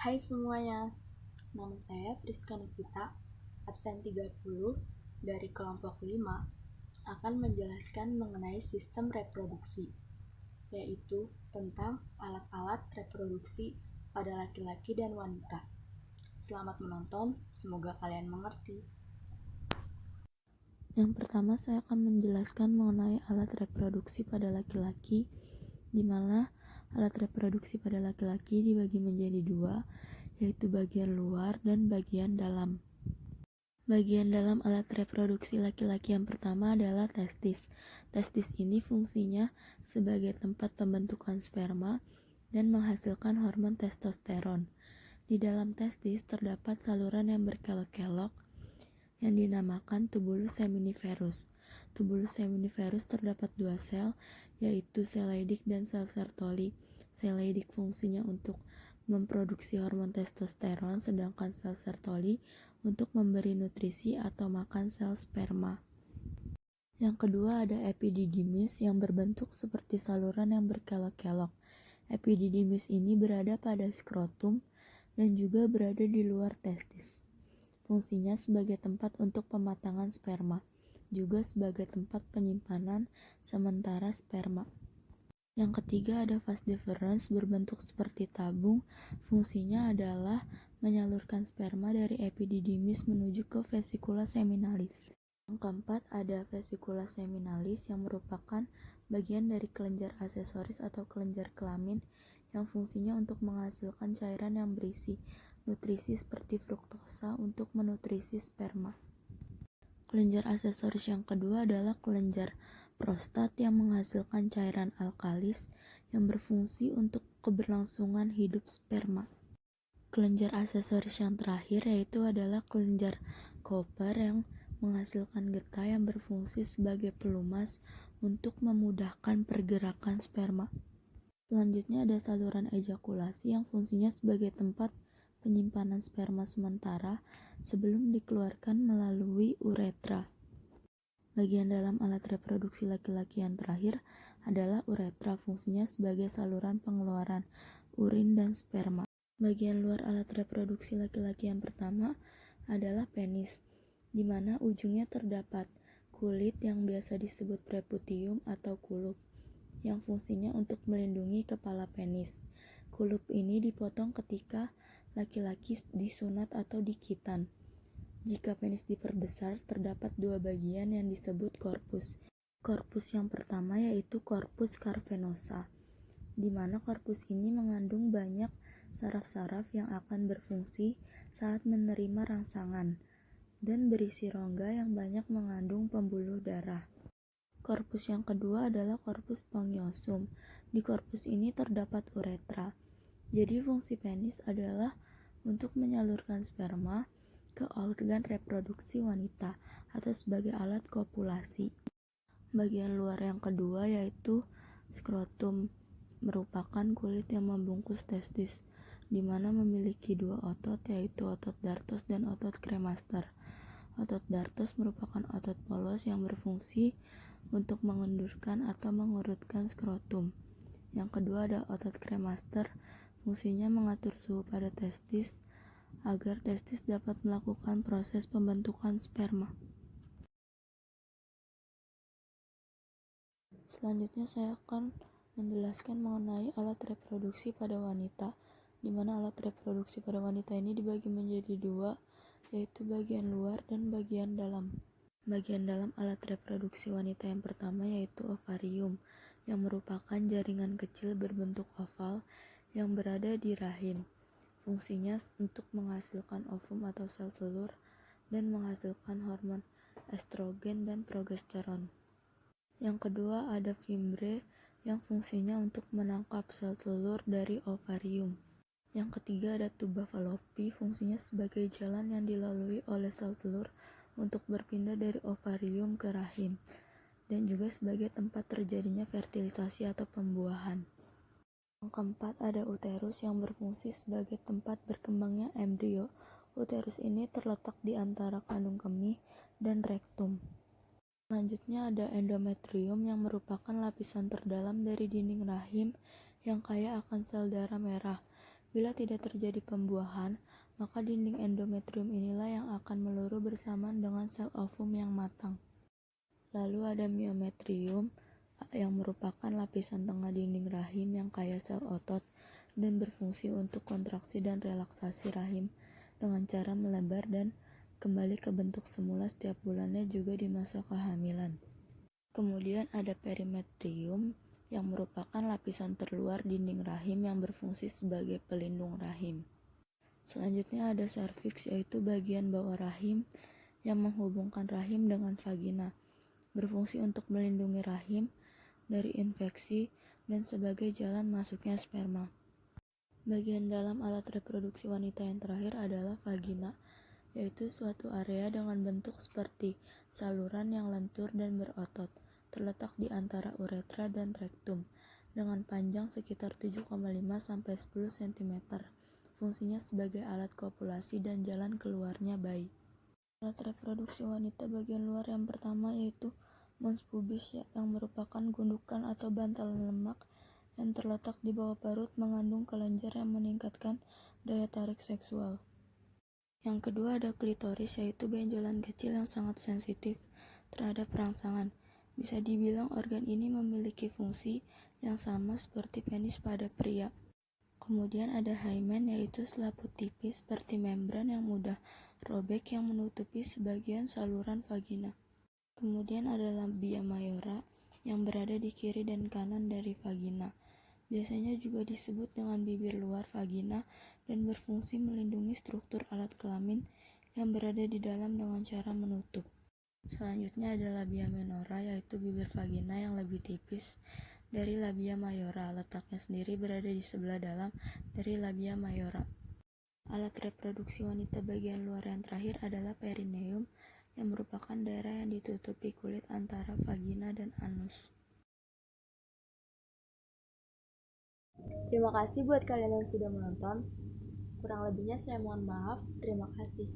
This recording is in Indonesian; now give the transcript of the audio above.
Hai semuanya, nama saya Priska Novita, absen 30 dari kelompok 5, akan menjelaskan mengenai sistem reproduksi, yaitu tentang alat-alat reproduksi pada laki-laki dan wanita. Selamat menonton, semoga kalian mengerti. Yang pertama, saya akan menjelaskan mengenai alat reproduksi pada laki-laki, di mana alat reproduksi pada laki-laki dibagi menjadi dua, yaitu bagian luar dan bagian dalam. Bagian dalam alat reproduksi laki-laki yang pertama adalah testis. Testis ini fungsinya sebagai tempat pembentukan sperma dan menghasilkan hormon testosteron. Di dalam testis terdapat saluran yang berkelok-kelok yang dinamakan tubulus seminiferus. Tubulus seminiferus terdapat dua sel, yaitu sel Leydig dan sel Sertoli. Sel Leydig fungsinya untuk memproduksi hormon testosteron, sedangkan sel Sertoli untuk memberi nutrisi atau makan sel sperma. Yang kedua ada epididymis yang berbentuk seperti saluran yang berkelok-kelok. Epididymis ini berada pada skrotum dan juga berada di luar testis. Fungsinya sebagai tempat untuk pematangan sperma, juga sebagai tempat penyimpanan sementara sperma. Yang ketiga ada vas deferens berbentuk seperti tabung. Fungsinya adalah menyalurkan sperma dari epididymis menuju ke vesikula seminalis. Yang keempat ada vesikula seminalis yang merupakan bagian dari kelenjar aksesoris atau kelenjar kelamin yang fungsinya untuk menghasilkan cairan yang berisi nutrisi seperti fruktosa untuk menutrisi sperma. Kelenjar aksesoris yang kedua adalah kelenjar prostat yang menghasilkan cairan alkalis yang berfungsi untuk keberlangsungan hidup sperma. Kelenjar aksesoris yang terakhir yaitu adalah kelenjar Cooper yang menghasilkan getah yang berfungsi sebagai pelumas untuk memudahkan pergerakan sperma. Selanjutnya ada saluran ejakulasi yang fungsinya sebagai tempat penyimpanan sperma sementara sebelum dikeluarkan melalui uretra. Bagian dalam alat reproduksi laki-laki yang terakhir adalah uretra, fungsinya sebagai saluran pengeluaran urin dan sperma. Bagian luar alat reproduksi laki-laki yang pertama adalah penis, di mana ujungnya terdapat kulit yang biasa disebut preputium atau kulup, yang fungsinya untuk melindungi kepala penis. Kulup ini dipotong ketika laki-laki disunat atau dikitan. Jika penis diperbesar, terdapat dua bagian yang disebut korpus. Korpus yang pertama yaitu korpus cavernosa, di mana korpus ini mengandung banyak saraf-saraf yang akan berfungsi saat menerima rangsangan dan berisi rongga yang banyak mengandung pembuluh darah. Korpus yang kedua adalah korpus spongiosum. Di korpus ini terdapat uretra. Jadi fungsi penis adalah untuk menyalurkan sperma ke organ reproduksi wanita atau sebagai alat kopulasi. Bagian luar yang kedua yaitu skrotum, merupakan kulit yang membungkus testis, di mana memiliki dua otot yaitu otot dartos dan otot kremaster. Otot dartos merupakan otot polos yang berfungsi untuk mengendurkan atau mengurutkan skrotum. Yang kedua ada otot kremaster, fungsinya mengatur suhu pada testis agar testis dapat melakukan proses pembentukan sperma. Selanjutnya saya akan menjelaskan mengenai alat reproduksi pada wanita, di mana alat reproduksi pada wanita ini dibagi menjadi dua, yaitu bagian luar dan bagian dalam. Bagian dalam alat reproduksi wanita yang pertama yaitu ovarium, yang merupakan jaringan kecil berbentuk oval yang berada di rahim. Fungsinya untuk menghasilkan ovum atau sel telur dan menghasilkan hormon estrogen dan progesteron. Yang kedua ada fimbre yang fungsinya untuk menangkap sel telur dari ovarium. Yang ketiga ada tuba Fallopi, fungsinya sebagai jalan yang dilalui oleh sel telur untuk berpindah dari ovarium ke rahim, dan juga sebagai tempat terjadinya fertilisasi atau pembuahan. Yang keempat ada uterus yang berfungsi sebagai tempat berkembangnya embrio. Uterus ini terletak di antara kandung kemih dan rektum. Selanjutnya ada endometrium yang merupakan lapisan terdalam dari dinding rahim yang kaya akan sel darah merah. Bila tidak terjadi pembuahan, maka dinding endometrium inilah yang akan meluruh bersamaan dengan sel ovum yang matang. Lalu ada myometrium yang merupakan lapisan tengah dinding rahim yang kaya sel otot dan berfungsi untuk kontraksi dan relaksasi rahim dengan cara melebar dan kembali ke bentuk semula setiap bulannya juga di masa kehamilan. Kemudian ada perimetrium yang merupakan lapisan terluar dinding rahim yang berfungsi sebagai pelindung rahim. Selanjutnya ada serviks, yaitu bagian bawah rahim yang menghubungkan rahim dengan vagina, berfungsi untuk melindungi rahim dari infeksi dan sebagai jalan masuknya sperma. Bagian dalam alat reproduksi wanita yang terakhir adalah vagina, yaitu suatu area dengan bentuk seperti saluran yang lentur dan berotot, terletak di antara uretra dan rektum, dengan panjang sekitar 7,5-10 cm. Fungsinya sebagai alat kopulasi dan jalan keluarnya bayi. Alat reproduksi wanita bagian luar yang pertama yaitu mons pubis, yang merupakan gundukan atau bantalan lemak yang terletak di bawah perut mengandung kelenjar yang meningkatkan daya tarik seksual. Yang kedua ada klitoris, yaitu benjolan kecil yang sangat sensitif terhadap rangsangan. Bisa dibilang organ ini memiliki fungsi yang sama seperti penis pada pria. Kemudian ada hymen, yaitu selaput tipis seperti membran yang mudah robek yang menutupi sebagian saluran vagina. Kemudian ada labia mayora yang berada di kiri dan kanan dari vagina. Biasanya juga disebut dengan bibir luar vagina dan berfungsi melindungi struktur alat kelamin yang berada di dalam dengan cara menutup. Selanjutnya ada labia minora, yaitu bibir vagina yang lebih tipis dari labia mayora. Letaknya sendiri berada di sebelah dalam dari labia mayora. Alat reproduksi wanita bagian luar yang terakhir adalah perineum, yang merupakan daerah yang ditutupi kulit antara vagina dan anus. Terima kasih buat kalian yang sudah menonton. Kurang lebihnya saya mohon maaf. Terima kasih.